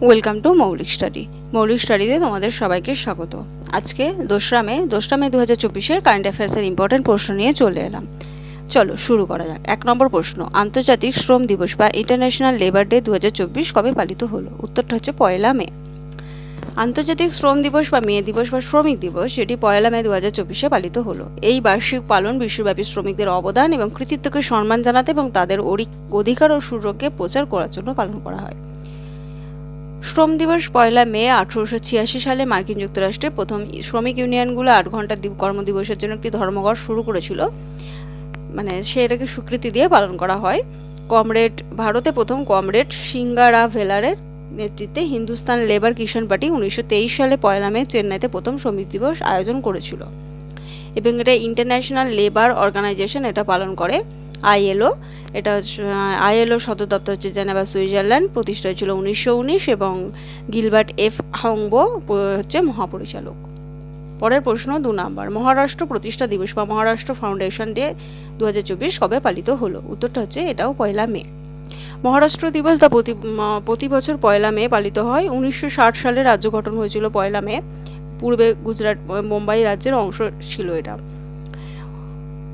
Welcome to মৌলিক study. মৌলিক স্টাডিতে তোমাদের সবাইকে স্বাগত। আজকে 2রা মে 2024-এর কারেন্ট অ্যাফেয়ার্সের ইম্পর্টেন্ট প্রশ্ন নিয়ে চলে এলাম। চলো শুরু করা যাক। 1 নম্বর প্রশ্ন, আন্তর্জাতিক শ্রম দিবস বা ইন্টারন্যাশনাল লেবার ডে 2024 কবে পালিত হলো? উত্তরটা হচ্ছে 1 মে। আন্তর্জাতিক শ্রম দিবস বা মে দিবস বা শ্রমিক দিবস, যেটি 1 মে 2024-এ পালিত হলো। এই বার্ষিক পালন বিশ্বব্যাপী শ্রমিকদের অবদান এবং কৃতিত্বকে সম্মান জানাতে এবং তাদের অধিকার ও সুযোগকে প্রচার করার জন্য পালন করা হয়। শ্রম দিবস 1 মে 1886 সালে মার্কিন যুক্তরাষ্ট্রে প্রথম শ্রমিক ইউনিয়নগুলো 8 ঘন্টা কর্মদিবসের জন্য একটি ধর্মঘট শুরু করেছিল, সেটাকে স্বীকৃতি দিয়ে পালন করা হয়। ভারতে প্রথম কমরেড সিঙ্গারাভেলারের নেতৃত্বে হিন্দুস্তান লেবার কিষাণ পার্টি 1923 সালে 1 মে চেন্নাইতে প্রথম শ্রমিক দিবস আয়োজন করেছিল এবং এটা ইন্টারন্যাশনাল লেবার অর্গানাইজেশন এটা পালন করে। আইএলও সদর দপ্তর হচ্ছে জেনেভা, সুইজারল্যান্ড। প্রতিষ্ঠা হয়েছিল 1919 এবং গিলবার্ট এফ হাংবো হচ্ছে মহাপরিচালক। পরের প্রশ্ন 2 নম্বর, মহারাষ্ট্র প্রতিষ্ঠা দিবস বা মহারাষ্ট্র ফাউন্ডেশন ডে 2024 কবে পালিত হলো? উত্তরটা হচ্ছে এটাও 1 মে। মহারাষ্ট্র দিবস প্রতি বছর 1 মে পালিত হয়। 1960 সালে রাজ্য গঠন হয়েছিল 1 মে। পূর্বে গুজরাট মুম্বাই রাজ্যের অংশ ছিল এটা।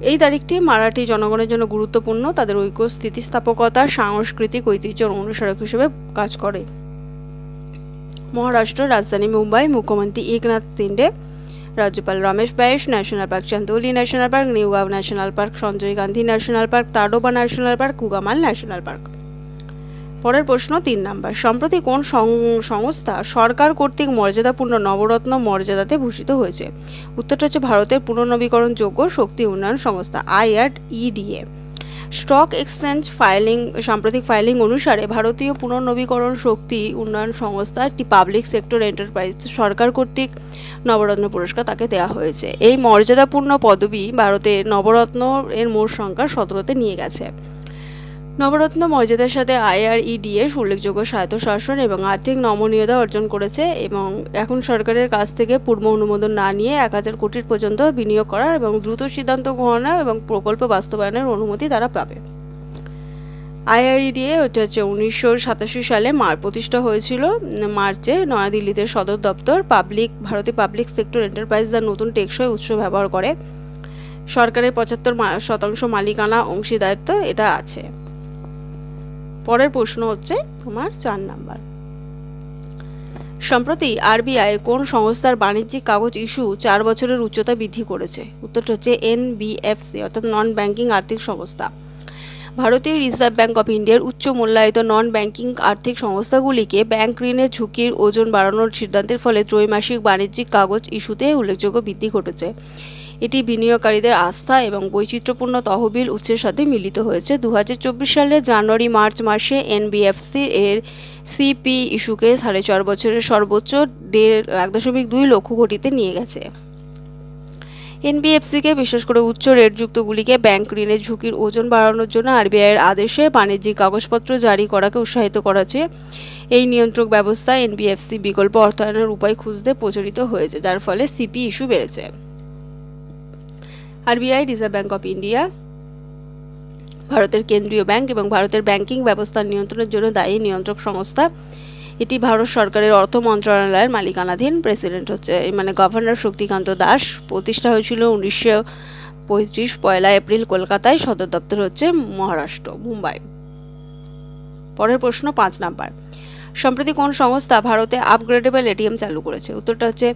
এই তারিখটি মারাঠি জনগণের জন্য গুরুত্বপূর্ণ, তাদের ঐক্য, স্থিতিস্থাপকতা, সাংস্কৃতিক ঐতিহ্যের অনুসারক হিসেবে কাজ করে। মহারাষ্ট্রের রাজধানী মুম্বাই, মুখ্যমন্ত্রী একনাথ শিন্ডে, রাজ্যপাল Ramesh Bais, national park Chandoli national park, Navegaon national park, Sanjay Gandhi national park, Tadoba national park, Gugamal national park. পরের প্রশ্ন 3 নম্বর, সম্প্রতি কোন সংস্থা সরকার কর্তৃক মর্যাদাপূর্ণ নবরত্ন মর্যাদাতে ভূষিত হয়েছে? উত্তরটা হচ্ছে ভারতের পুনর্নবীকরণযোগ্য শক্তি উন্নয়ন সংস্থা IREDA। স্টক এক্সচেঞ্জ সাম্প্রতিক ফাইলিং অনুসারে ভারতীয় পুনর্নবীকরণ শক্তি উন্নয়ন সংস্থা একটি পাবলিক সেক্টর এন্টারপ্রাইজ সরকার কর্তৃক নবরত্ন পুরস্কার তাকে দেওয়া হয়েছে। এই মর্যাদাপূর্ণ পদবি ভারতের নবরত্ন এর মোট সংখ্যা 17তে নিয়ে গেছে। নবরত্ন মর্যাদার সাথে IREDA উল্লেখযোগ্য স্বায়ত্তশাসন এবং আর্থিক নমনীয়তা অর্জন করেছে এবং এখন সরকারের কাছ থেকে পূর্ব অনুমোদন না নিয়ে 1000 কোটি পর্যন্ত বিনিয়োগ করার এবং দ্রুত সিদ্ধান্ত গ্রহণের এবং প্রকল্প বাস্তবায়নের অনুমতি তারা পাবে। IREDA হচ্ছে 1987 সালে প্রতিষ্ঠা হয়েছিল মার্চে নয়াদিল্লিতে সদর দপ্তর। ভারতীয় পাবলিক সেক্টর এন্টারপ্রাইজরা নতুন টেকসই উৎস ব্যবহার করে। সরকারের 75% মালিকানা অংশীদারিত্ব এটা আছে। পরের প্রশ্ন হচ্ছে তোমার 4 নাম্বার, সম্প্রতি RBI কোন সংস্থার বাণিজ্যিক কাগজ ইস্যু 4 বছরের উচ্চতা বৃদ্ধি করেছে? উত্তরটা হচ্ছে NBFC অর্থাৎ নন ব্যাংকিং আর্থিক সংস্থা। ভারতীয় রিজার্ভ ব্যাংক অফ ইন্ডিয়ার উচ্চ মূল্যায়িত নন ব্যাংকিং আর্থিক সংস্থাগুলিকে ব্যাংক ঋণের ঝুঁকির ওজন বাড়ানোর সিদ্ধান্তের ফলে ত্রৈমাসিক বাণিজ্যিক কাগজ ইস্যুতে উল্লেখযোগ্য বৃদ্ধি ঘটেছে। এটি বিনিয়োগকারীদের আস্থা এবং বৈচিত্র্যপূর্ণ তহবিল উৎসের সাথে মিলিত হয়েছে। 2024 সালের জানুয়ারি-মার্চ মাসে NBFC এর CP ইস্যুকে 4.5 বছরের সর্বোচ্চ 1.2 লক্ষ কোটিতে নিয়ে গেছে। NBFC-কে বিশেষ করে উচ্চ রেটযুক্তগুলিকে ব্যাংক ঋণের ঝুঁকির ওজন বাড়ানোর জন্য RBI এর আদেশে বাণিজ্যিক কাগজপত্র জারি করাকে উৎসাহিত করেছে। এই নিয়ন্ত্রক ব্যবস্থা NBFC বিকল্প অর্থায়নের উপায় খুঁজতে প্রচলিত হয়েছে, যার ফলে CP ইস্যু বেড়েছে। RBI reserve bank of India ভারতের কেন্দ্রীয় ব্যাংক এবং ভারতের ব্যাংকিং ব্যবস্থার নিয়ন্ত্রণের জন্য দায়ী নিয়ন্ত্রক সংস্থা। এটি ভারত সরকারের অর্থ মন্ত্রণালয়ের মালিকানাধীন। প্রেসিডেন্ট হচ্ছে গভর্নর শক্তিকান্ত দাস। প্রতিষ্ঠা হয়েছিল 1935 1 এপ্রিল কলকাতায়। সদর দপ্তর হচ্ছে মহারাষ্ট্র, মুম্বাই। পরের প্রশ্ন 5 নাম্বার, সম্প্রতি কোন সংস্থা ভারতে আপগ্রেডেবল ATM চালু করেছে? উত্তরটা হচ্ছে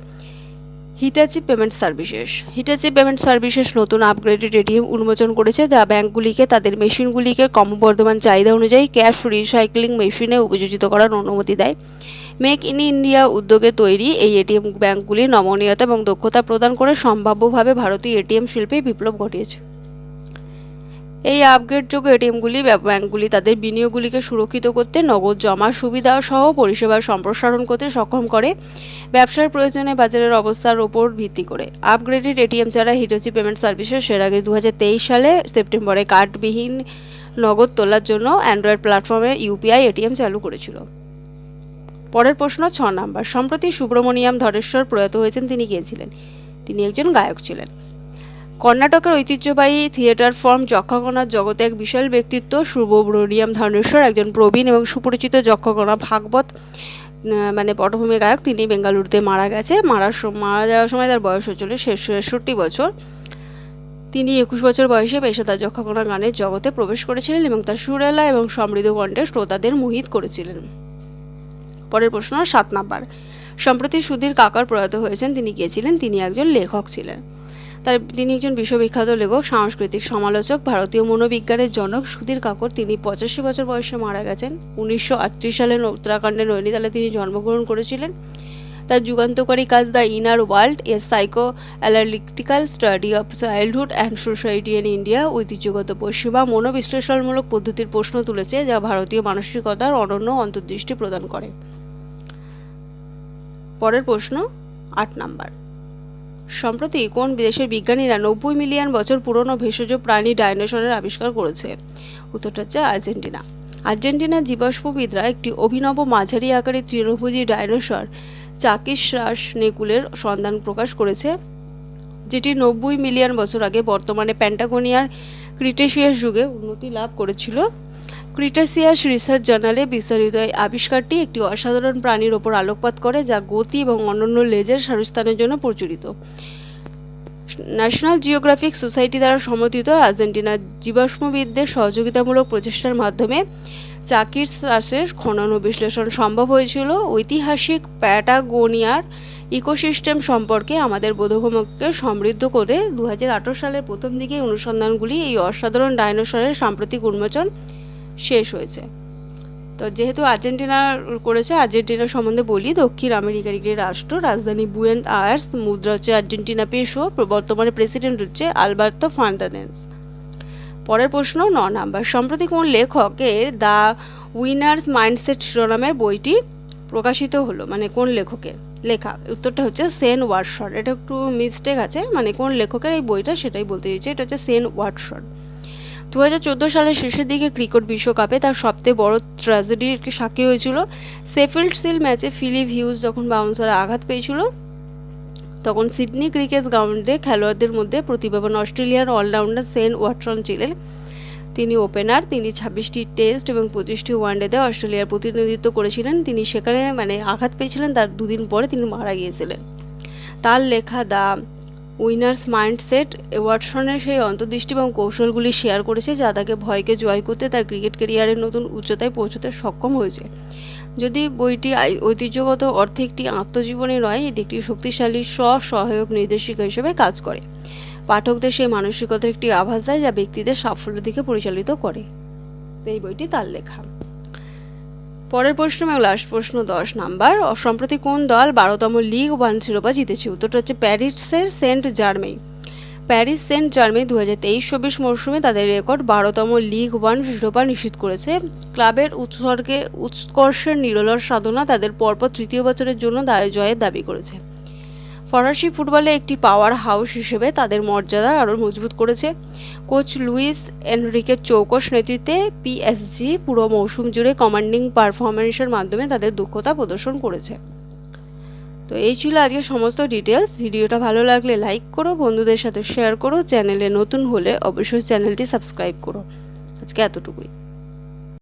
Hitachi payment services. Hitachi payment services নতুন আপগ্রেডেড ATM উন্মোচন করেছে, যা ব্যাংকগুলিকে তাদের মেশিনগুলিকে ক্রমবর্ধমান চাহিদা অনুযায়ী ক্যাশ রিসাইক্লিং মেশিনে উপযোজিত করার অনুমতি দেয়। মেক ইন ইন্ডিয়া উদ্যোগে তৈরি এই ATM ব্যাংকগুলির নমনীয়তা এবং দক্ষতা প্রদান করে সম্ভাব্যভাবে ভারতীয় ATM শিল্পে বিপ্লব ঘটিয়েছে। এই আপগ্রেডযোগ্য ATMগুলি ব্যাংকগুলি তাদের বিনিয়োগগুলিকে সুরক্ষিত করতে, নগদ জমার সুবিধা সহ পরিষেবার সম্প্রসারণ করতে সক্ষম করে, ব্যবসার প্রয়োজনে বাজারের অবস্থার উপর ভিত্তি করে। আপগ্রেডেড ATM ছাড়া হিটাচি পেমেন্ট সার্ভিসেস এর আগে 2023 সালে সেপ্টেম্বরে কার্ডবিহীন নগদ তোলার জন্য অ্যান্ড্রয়েড প্ল্যাটফর্মে UPI ATM চালু করেছিল। পরের প্রশ্ন 6 নাম্বার, সম্প্রতি সুব্রমণিয়াম ধরেশ্বর প্রয়াত হয়েছেন, তিনি কে ছিলেন? তিনি একজন গায়ক ছিলেন। কর্ণাটকের ঐতিহ্যবাহী থিয়েটার ফর্ম যক্ষগণার জগতে এক বিশাল ব্যক্তিত্ব সুব্রমণিয়াম ধরেশ্বর একজন প্রবীণ এবং সুপরিচিত যক্ষগণা ভাগবত মানে পটভূমির গায়ক, তিনি বেঙ্গালুরুতে মারা যাওয়ার সময় তার বয়স হচ্ছিল 66 বছর। তিনি 21 বছর বয়সে পেশাদার যক্ষগান গানের জগতে প্রবেশ করেছিলেন এবং তার সুরেলা এবং সমৃদ্ধ কণ্ঠে শ্রোতাদের মোহিত করেছিলেন। পরের প্রশ্ন 7 নাম্বার। সম্প্রতি সুধীর কাকার প্রয়াত হয়েছেন, তিনি কে ছিলেন? তিনি একজন লেখক ছিলেন। তিনি একজন বিশ্ববিখ্যাত লেখক, সাংস্কৃতিক সমালোচক, ভারতীয় মনোবিজ্ঞানের জনক সুধীর কাকর। তিনি 85 বছর বয়সে মারা গেছেন। 1938 সালে উত্তরাখণ্ডের নৈনিতালে তিনি জন্মগ্রহণ করেছিলেন। তার যুগান্তকারী কাজ the inner world, A psycho analytical study of childhood and society in India, ঐতিহ্যগত পশ্চিমা মনোবিশ্লেষণমূলক পদ্ধতির প্রশ্ন তুলেছে, যা ভারতীয় মানসিকতার অনন্য অন্তর্দৃষ্টি প্রদান করে। পরের প্রশ্ন 8 নাম্বার। সম্প্রতি কোন দেশের বিজ্ঞানীরা 90 মিলিয়ন বছর পুরনো ভেষজ প্রাণী ডাইনোসরের আবিষ্কার করেছে? উত্তরটা হচ্ছে আর্জেন্টিনা। আর্জেন্টিনার জীবাশ্মবিদরা একটি অভিনব মাঝারি আকারের তৃণভোজী ডাইনোসর চাকিসাস নেকুলের সন্ধান প্রকাশ করেছে, যেটি 90 মিলিয়ন বছর আগে বর্তমানে প্যাটাগোনিয়ার ক্রিটেসিয়াস যুগে উন্নতি লাভ করেছিল। ক্রিটেসিয়াস রিসার্চ জার্নালে বিস্তারিত এই আবিষ্কারটি একটি অসাধারণ প্রাণীর ওপর আলোকপাত করে, যা গতি এবং অনন্য লেজের স্থানের জন্য পরিচিত। ন্যাশনাল জিওগ্রাফিক সোসাইটি দ্বারা সমর্থিত আর্জেন্টিনার জীবাশ্মবিদদের সহযোগিতামূলক প্রচেষ্টার মাধ্যমে চাকিসাসের খনন ও বিশ্লেষণ সম্ভব হয়েছিল। ঐতিহাসিক প্যাটাগোনিয়ার ইকোসিস্টেম সম্পর্কে আমাদের বোধগম্যকে সমৃদ্ধ করে 2018 সালের প্রথম দিকে অনুসন্ধানগুলি এই অসাধারণ ডাইনোসরের সাম্প্রতিক উন্মোচন শেষ হয়েছে। তো যেহেতু আর্জেন্টিনা করেছে, আর্জেন্টিনার সম্বন্ধে বলি। দক্ষিণ আমেরিকার একটি রাষ্ট্র, রাজধানী বুয়েনোস আয়ার্স, মুদ্রা হচ্ছে আর্জেন্টিনা পেসো, বর্তমানে প্রেসিডেন্ট হচ্ছে আলবার্তো ফার্নান্দেজ। পরের প্রশ্ন 9 নাম্বার। সম্প্রতি কোন লেখকের দ্য উইনার্স মাইন্ডসেট শিরোনামের বইটি প্রকাশিত হলো? মানে কোন লেখকের লেখা? উত্তরটা হচ্ছে সেন ওয়াটসন। এটা একটু মিস্টেক আছে, মানে কোন লেখকের এই বইটা সেটাই বলতে দিয়েছে। এটা হচ্ছে সেন ওয়াটসন। 2014 সালের শেষের দিকে ক্রিকেট বিশ্বকাপে তার সবচেয়ে বড় ট্র্যাজেডির একটি সাক্ষী হয়েছিল। শেফিল্ড শিল্ড ম্যাচে ফিলিপ হিউজ যখন বাউন্সারে আঘাত পেয়েছিল, তখন সিডনি ক্রিকেট গ্রাউন্ডে খেলোয়াড়দের মধ্যে প্রতিভাবান অস্ট্রেলিয়ার অলরাউন্ডার সেন ওয়াটসন ছিলেন। তিনি ওপেনার। তিনি 26টি টেস্ট এবং 25টি ওয়ানডেতে অস্ট্রেলিয়ার প্রতিনিধিত্ব করেছিলেন। তিনি সেখানে আঘাত পেয়েছিলেন, তার দুদিন পরে তিনি মারা গিয়েছিলেন। তার লেখা দ্য উইনার্স মাইন্ডসেট ওয়াটসনের সেই অন্তর্দৃষ্টি এবং কৌশলগুলি শেয়ার করেছে, যা তাকে ভয়কে জয় করতে তার ক্রিকেট ক্যারিয়ারের নতুন উচ্চতায় পৌঁছতে সক্ষম হয়েছে। যদি বইটি ঐতিহ্যগত অর্থে একটি আত্মজীবনী নয়, এটি একটি শক্তিশালী স্ব-সহায়ক নির্দেশিকা হিসেবে কাজ করে। পাঠকদের সেই মানসিকতার একটি আভাস দেয়, যা ব্যক্তিদের সাফল্যের দিকে পরিচালিত করে। এই বইটি তার লেখা। পরের প্রশ্ন এবং লাস্ট প্রশ্ন 10 নাম্বার। সম্প্রতি কোন দল 12তম লিগ 1 শিরোপা জিতেছে? উত্তরটা হচ্ছে প্যারিসের Saint Germain. Paris Saint Germain 2023-24 মরশুমে তাদের রেকর্ড 12তম লিগ 1 শিরোপা নিশ্চিত করেছে। ক্লাবের উৎকর্ষের নিরলস সাধনা তাদের পরপর তৃতীয় বছরের জন্য জয়ের দাবি করেছে। ফরাসি ফুটবলে একটি পাওয়ার হাউস হিসেবে তাদের মর্যাদা আরও মজবুত করেছে। কোচ লুইস এনরিকের চৌকস নেতৃত্বে পিএসজি পুরো মৌসুম জুড়ে কমান্ডিং পারফরম্যান্সের মাধ্যমে তাদের দক্ষতা প্রদর্শন করেছে। তো এই ছিল আজকে সমস্ত ডিটেলস। ভিডিওটা ভালো লাগলে লাইক করো, বন্ধুদের সাথে শেয়ার করো, চ্যানেলে নতুন হলে অবশ্যই চ্যানেলটি সাবস্ক্রাইব করো। আজকে এতটুকুই।